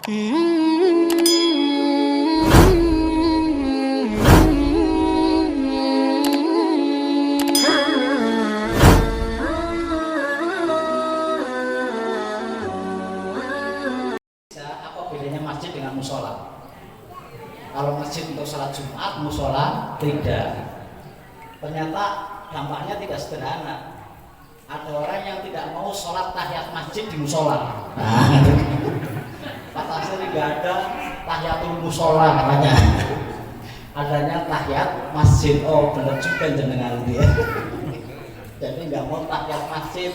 Apa bedanya masjid dengan musola? Kalau masjid untuk sholat Jumat, musola tidak. Ternyata dampaknya tidak sederhana. Ada orang yang tidak mau sholat tahiyat masjid di musola. Kata saya nggak ada tahiyatul musola katanya. Adanya tahiyat masjid. Oh benar juga jenengan dia. Jadi nggak mau tahiyat masjid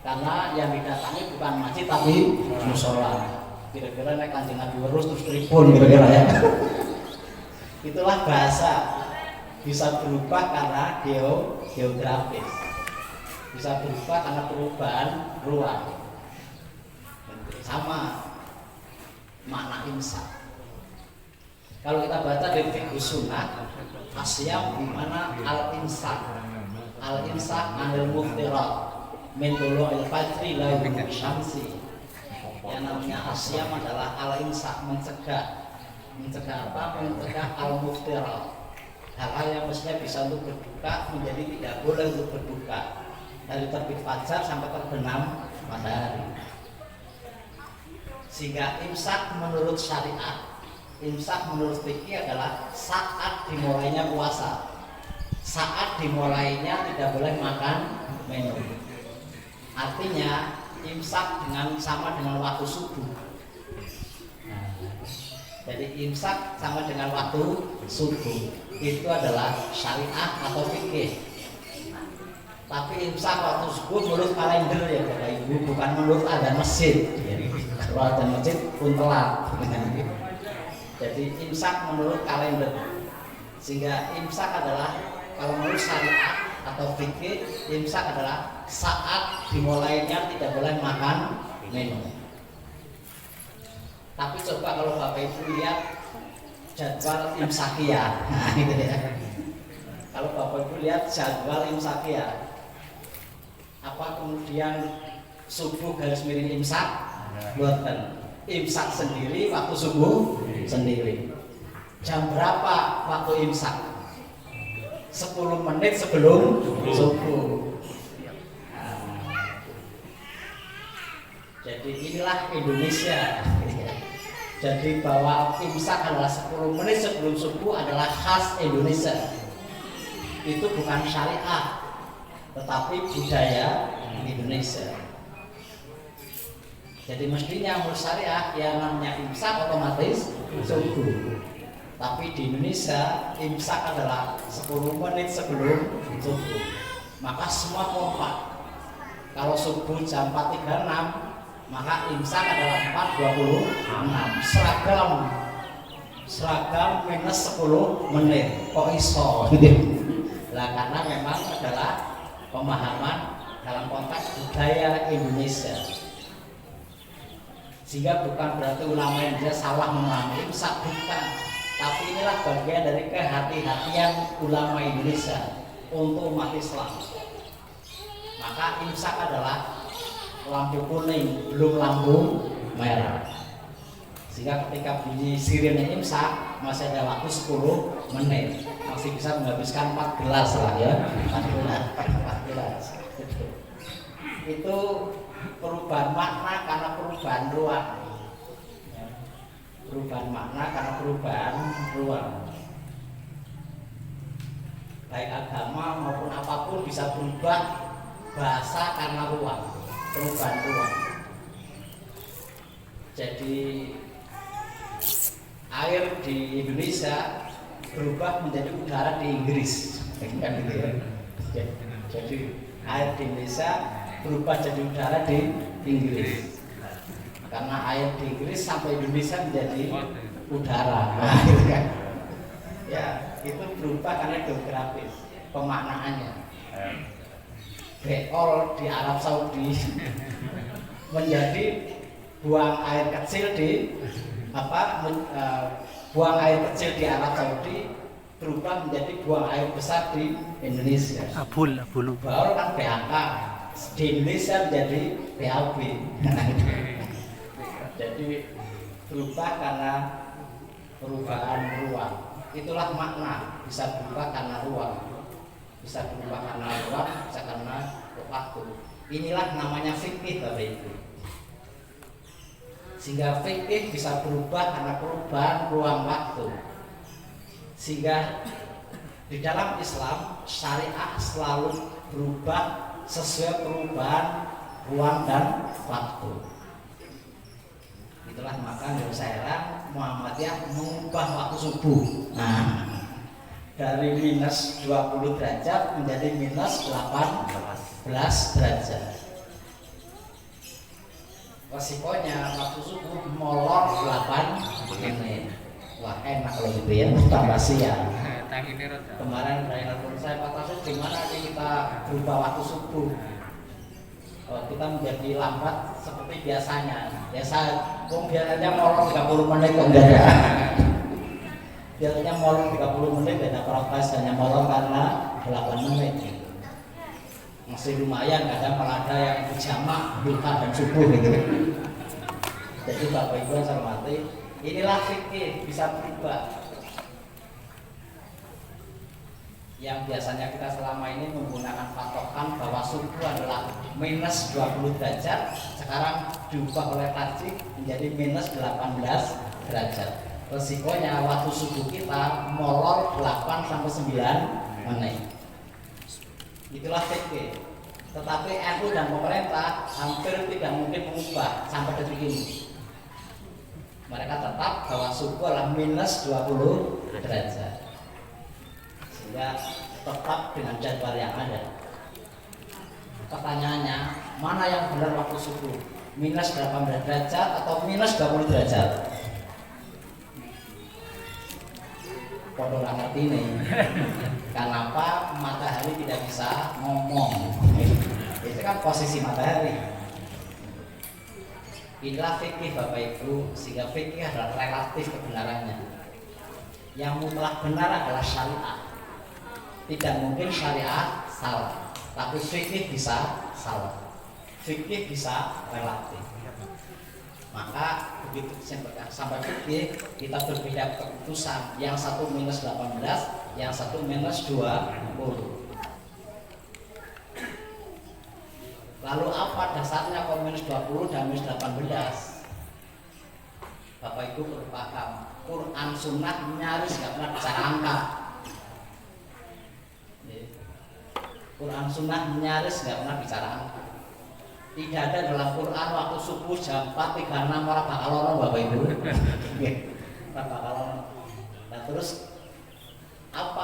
karena yang didatangi bukan masjid tapi musola. Kira-kira naik Kanjeng Nabi terus tribun kira-kira ya. Itulah bahasa bisa berubah karena geografis, bisa berubah karena perubahan ruang. Sama makna imsak. Kalau kita baca di fikih sunnah, asyam di mana al-imsak anil muftirat min tulu'il fajri la yudhik syamsi. Yang namanya asyam adalah al-imsak, mencegah apa? Mencegah al-muftirat, hal-hal yang mestinya bisa untuk berbuka menjadi tidak boleh untuk berbuka, dari terbit fajar sampai terbenam matahari. Sehingga imsak menurut syariat, imsak menurut fikih adalah saat dimulainya puasa, saat dimulainya tidak boleh makan minum. Artinya imsak sama dengan waktu subuh. Jadi imsak sama dengan waktu subuh. Itu adalah syariat atau fikih. Tapi imsak waktu subuh menurut kalender ya Bapak Ibu, bukan menurut adzan masjid. Kalau adzan masjid pun telat. Jadi imsak menurut kalender. Sehingga imsak adalah kalau menurut syariat atau fikih, imsak adalah saat dimulainya tidak boleh makan minum. Tapi coba kalau Bapak Ibu lihat jadwal imsakiyah, nah gitu ya. Kalau Bapak Ibu lihat jadwal imsakiyah, apa kemudian subuh garis miring imsak? Buatan imsak sendiri, waktu subuh sendiri. Jam berapa waktu imsak? 10 menit sebelum subuh. Jadi inilah Indonesia. Jadi bahwa imsak adalah 10 menit sebelum subuh adalah khas Indonesia. Itu bukan syariat, tetapi budaya Indonesia. Jadi mestinya menurut syariat yang namanya imsak otomatis subuh. Tapi di Indonesia imsak adalah 10 menit sebelum subuh. Maka semua kompak. Kalau subuh jam 4.36, maka imsak adalah 4.26. Seragam minus 10 menit. Kok iso? Lah karena memang adalah pemahaman dalam konteks budaya Indonesia. Sehingga bukan berarti ulama Indonesia salah memahami imsak, bukan. Tapi inilah bagian dari kehati-hatian ulama Indonesia untuk umat Islam. Maka imsak adalah lampu kuning, belum lampu merah. Sehingga ketika bunyi sirine imsak masih ada waktu 10 menit, masih bisa menghabiskan 4 gelas lah ya. 4 gelas. Itu perubahan makna karena perubahan ruang. Perubahan makna karena perubahan ruang. Baik agama maupun apapun bisa berubah, bahasa karena ruang, perubahan ruang. Jadi air di Indonesia berubah menjadi udara di Inggris, kan gitu ya. Jadi air di Indonesia berubah jadi udara di Inggris. Karena air di Inggris sampai Indonesia menjadi udara. Nah, gitu kan. Ya, itu berubah karena geografis, pemaknaannya. Beol di Arab Saudi menjadi buang air kecil di buang air kecil di Arab Saudi berubah menjadi buang air besar di Indonesia. Abul. Beol kan BAK, di Indonesia menjadi BAB. Jadi Jadi berubah karena perubahan ruang. Itulah makna bisa berubah karena ruang, bisa berubah karena ruang, bisa karena waktu. Inilah namanya fikih Bapak Ibu. Sehingga fikih bisa berubah karena perubahan ruang waktu. Sehingga di dalam Islam syariah selalu berubah sesuai perubahan ruang dan waktu. Itulah maka menurut saya Muhammadiyah mengubah waktu subuh. Nah, dari minus 20 derajat menjadi minus 18 derajat. Resikonya waktu subuh molor 8 menit. Wah enak kalau gitu ya, tambah siang. Kemarin dari telepon saya Pak Tasir, gimana nih kita berubah waktu subuh? Kita menjadi lambat seperti biasanya. Biasanya molor 30 menit kok enggak ada. Biasanya molor 30 menit ada protes, hanya molor karena 8 menit. Masih lumayan, kadang malah ada yang berjamaah duha dan subuh gitu. Jadi Bapak Ibu yang saya hormati, inilah fikih bisa berubah. Yang biasanya kita selama ini menggunakan patokan bahwa subuh adalah minus 20 derajat, sekarang diubah oleh tajik menjadi minus 18 derajat. Resikonya waktu subuh kita molor 8 sampai 9 menit. Itulah fikih. Tetapi NU dan pemerintah hampir tidak mungkin mengubah sampai detik ini. Mereka tetap bahwa subuh adalah minus 20 derajat. Sehingga tetap dengan jadwal yang ada. Pertanyaannya, mana yang benar waktu subuh? Minus 18 derajat atau minus 20 derajat? Podo ngerti nih. Kenapa matahari tidak bisa ngomong? Itu kan posisi matahari. Inilah fikih Bapak Ibu, sehingga fikih adalah relatif kebenarannya. Yang mutlak benar adalah syariat. Tidak mungkin syariat salah, tapi fikih bisa salah. Fikih bisa relatif. Maka begitu sampai fikih kita berbeda keputusan. Yang satu minus 18, yang satu minus 20. Lalu apa dasarnya kalau minus 20 dan minus 18? Bapak Ibu perlu paham, Quran Sunnah nyaris gak pernah bicara angka. Quran Sunnah nyaris gak pernah bicara angka. Tidak ada dalam Quran waktu subuh jam 4.36 orang bakal lorong Bapak Ibu. Orang bakal lorong. Nah terus apa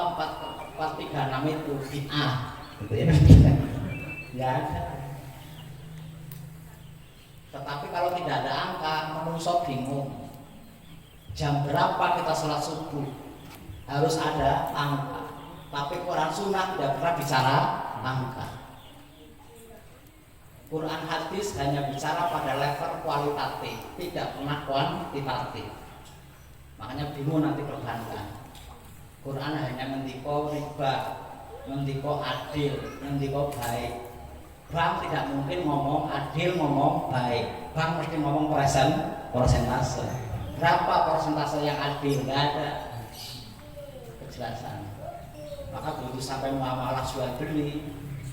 4.36 itu bid'ah? Gitu ya. Nggak ada. Tetapi kalau tidak ada angka, menungso bingung. Jam berapa kita sholat subuh? Harus ada angka. Tapi Quran Sunnah tidak pernah bicara angka. Quran hadis hanya bicara pada level kualitatif, tidak pernah kuantitatif. Makanya bingung nanti perbankan. Quran hanya mendiko riba, mendiko adil, mendiko baik. Bank tidak mungkin ngomong adil, ngomong baik. Bank mesti ngomong persentase. Berapa persentase yang adil? Nggak ada kejelasan. Maka begitu sampai muamalah jual beli,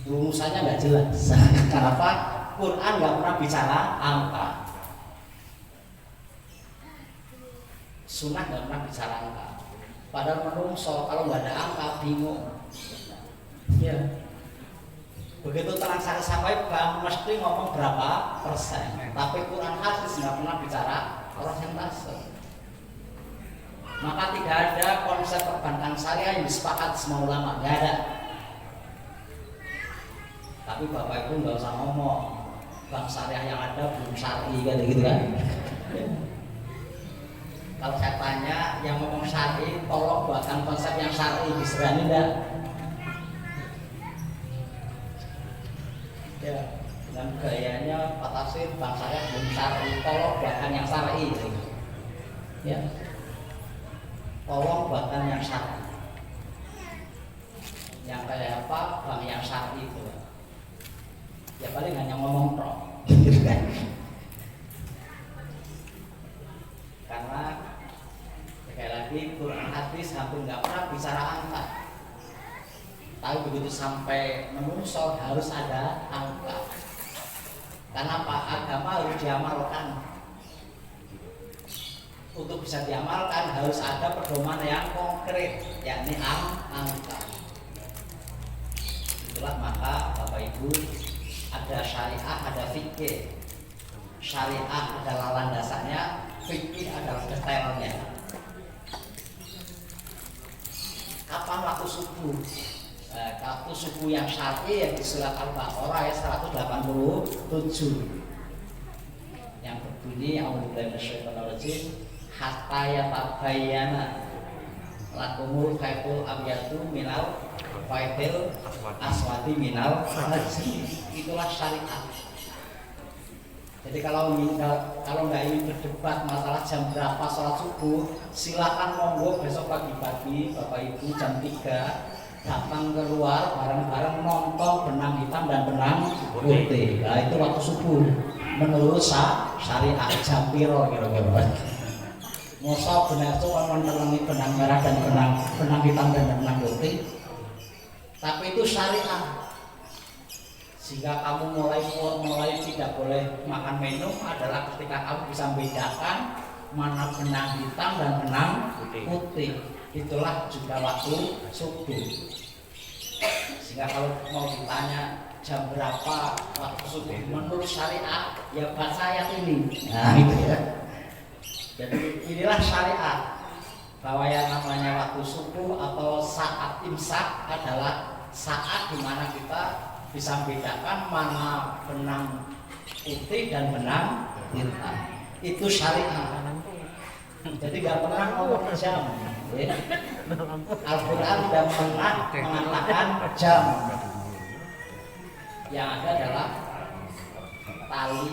rumusannya nggak jelas. Kenapa? Quran nggak pernah bicara angka. Sunnah nggak pernah bicara angka. Padahal menungso kalau nggak ada angka bingung. Ya. Begitu transaksi sampai bank mesti ngomong berapa persen. Tapi Quran hadis nggak pernah bicara persentase. Maka tidak ada konsep perbankan syariah yang disepakati semua ulama, nggak ada. Tapi Bapak Ibu nggak usah ngomong bank syariah yang ada belum syar'i kan gitu kan. Kalau saya tanya yang ngomong syar'i, tolong buatkan konsep yang syar'i, diserani enggak? Ya, dengan gayanya Pak Tasir bank syariah belum syar'i, tolong buatkan yang syar'i. Ya. Tolong buatkan yang syar'i. Yang kayak apa? Bank yang syar'i itu. Ya paling hanya ngomong tok. Jadi Quran hadis hampir nggak pernah bicara angka. Tapi begitu sampai menungso harus ada angka. Karena apa? Agama harus diamalkan. Untuk bisa diamalkan harus ada pedoman yang konkret, yakni angka. Itulah maka Bapak Ibu ada syariah, ada fikih. Syariah adalah landasannya, fikih adalah detailnya. Kapan waktu subuh? Waktu subuh yang syar'i yang di surat Al-Baqarah ayat 187 yang berbunyi a'udzubillahi minasyaitonir rajim hatta yatabayyana lakumul khaytul abyadu minal khaytil aswadi minal fajr. Itulah syariat. Jadi kalau nggak ingin berdebat masalah jam berapa sholat subuh, silakan monggo besok pagi-pagi Bapak Ibu jam 3 datang keluar bareng-bareng nonton benang hitam dan benang putih. Nah itu waktu subuh menurut syariat jam piro kira-kira. Masa benar itu menerangi benang merah dan benang hitam dan benang putih. Tapi itu syariat. Sehingga kamu mulai tidak boleh makan minum adalah ketika kamu bisa membedakan mana benang hitam dan benang putih. Itulah juga waktu subuh. Sehingga kalau mau ditanya jam berapa waktu subuh menurut syariat, ya baca ayat ini. Nah itu ya. Jadi inilah syariat bahwa yang namanya waktu subuh atau saat imsak adalah saat dimana kita bisa membedakan mana benang putih dan benang hitam. Itu syariat. Jadi nggak pernah ngomong jam. Ya. Al-Quran tidak pernah mengatakan jam. Yang ada adalah tali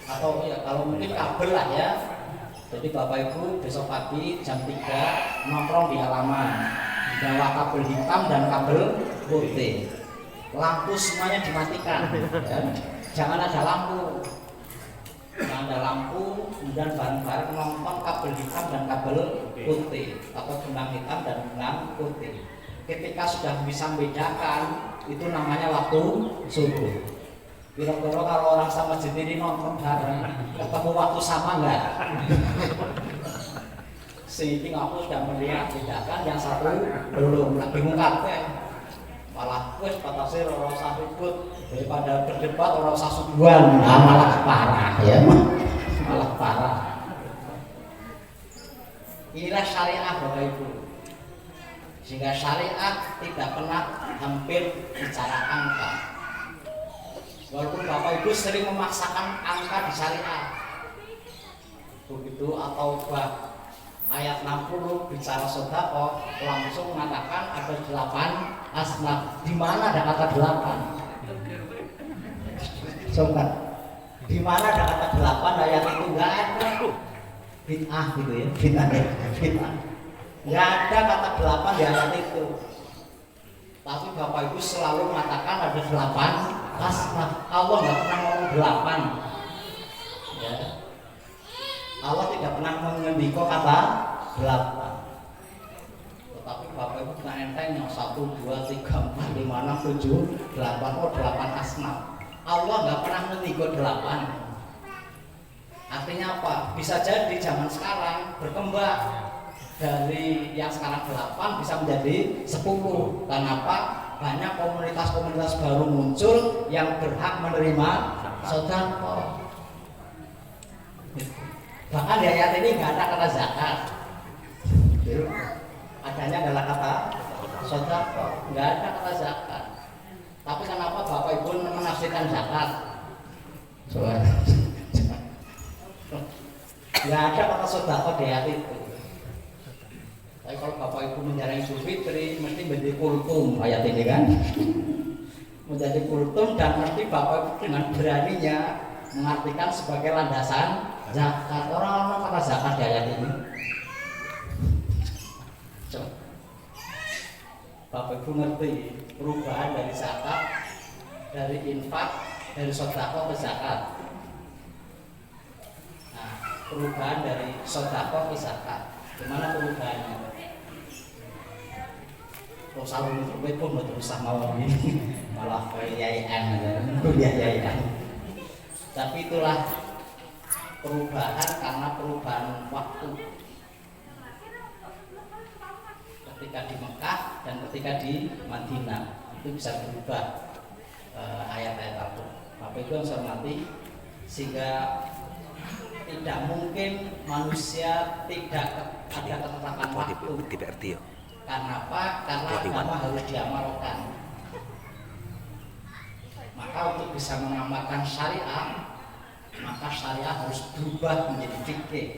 atau ya kalau mungkin kabel lah ya. Jadi Bapak Ibu besok pagi jam 3 nongkrong di halaman, bawa kabel hitam dan kabel putih. Lampu semuanya dimatikan, ya. Jangan ada lampu. Jangan ada lampu, kemudian bareng-bareng nonton kabel hitam dan kabel putih atau benang hitam dan benang putih. Ketika sudah bisa membedakan, itu namanya waktu subuh. Kira-kira kalau orang sama masjid ini nonton bareng, ketemu waktu sama enggak? Sehingga aku sudah melihat bedakan yang satu belum lagi mengatakan malah wes batasnya orang usah ribut daripada berdebat orang usah subuhan. Nah, malah parah ya, malah parah. Inilah syariah Bapak Ibu. Sehingga syariat tidak pernah hampir bicara angka. Walaupun Bapak Ibu sering memaksakan angka di syariat, begitu atau ayat 60 bicara sedekah langsung mengatakan ada 8 asnaf. Di mana ada kata 8? Coba. Di mana ada kata 8 ayat itu enggak ada. Bid'ah gitu ya. Bid'ah. Enggak ada kata 8 di ayat itu. Tapi Bapak Ibu selalu mengatakan ada 8 asnaf. Allah enggak pernah ngomong 8. Ya. Allah tidak pernah mengendiko kata 8. Tetapi Bapak Ibu kena enteng yang 1, 2, 3, 4, 5, 6, 7, 8. Oh 8 asnaf. Allah nggak pernah mengendiko 8. Artinya apa? Bisa jadi zaman sekarang berkembang dari yang sekarang 8 bisa menjadi 10. Kenapa? Banyak komunitas-komunitas baru muncul yang berhak menerima sedekah. Bahkan di ayat ini nggak ada kata zakat, adanya adalah kata sedekah, nggak ada kata zakat. Tapi kenapa Bapak Ibu menafsirkan zakat? Nggak ada kata sedekah di ayat itu. Tapi kalau Bapak Ibu menjarang Idul Fitri, mesti menjadi kultum ayat ini kan, menjadi kultum dan mesti Bapak Ibu dengan beraninya mengartikan sebagai landasan zakat. Orang-orang kata zakat di ayat ini. Coba. Bapak Ibu ngerti perubahan dari zakat, dari infak, dari sedekah ke zakat. Nah, perubahan dari sedekah ke zakat. Gimana perubahannya? Oh salur itu pun betul usah mau ini malah kuliah yayan. Tapi itulah perubahan karena perubahan waktu. Ketika di Mekah dan ketika di Madinah itu bisa berubah ayat-ayat itu. Bapak Ibu yang saya hormati, sehingga tidak mungkin manusia tidak ada ketetapan waktu. Karena apa? Karena agama harus diamalkan. Maka untuk bisa mengamalkan syariat, maka syariat harus berubah menjadi fikih.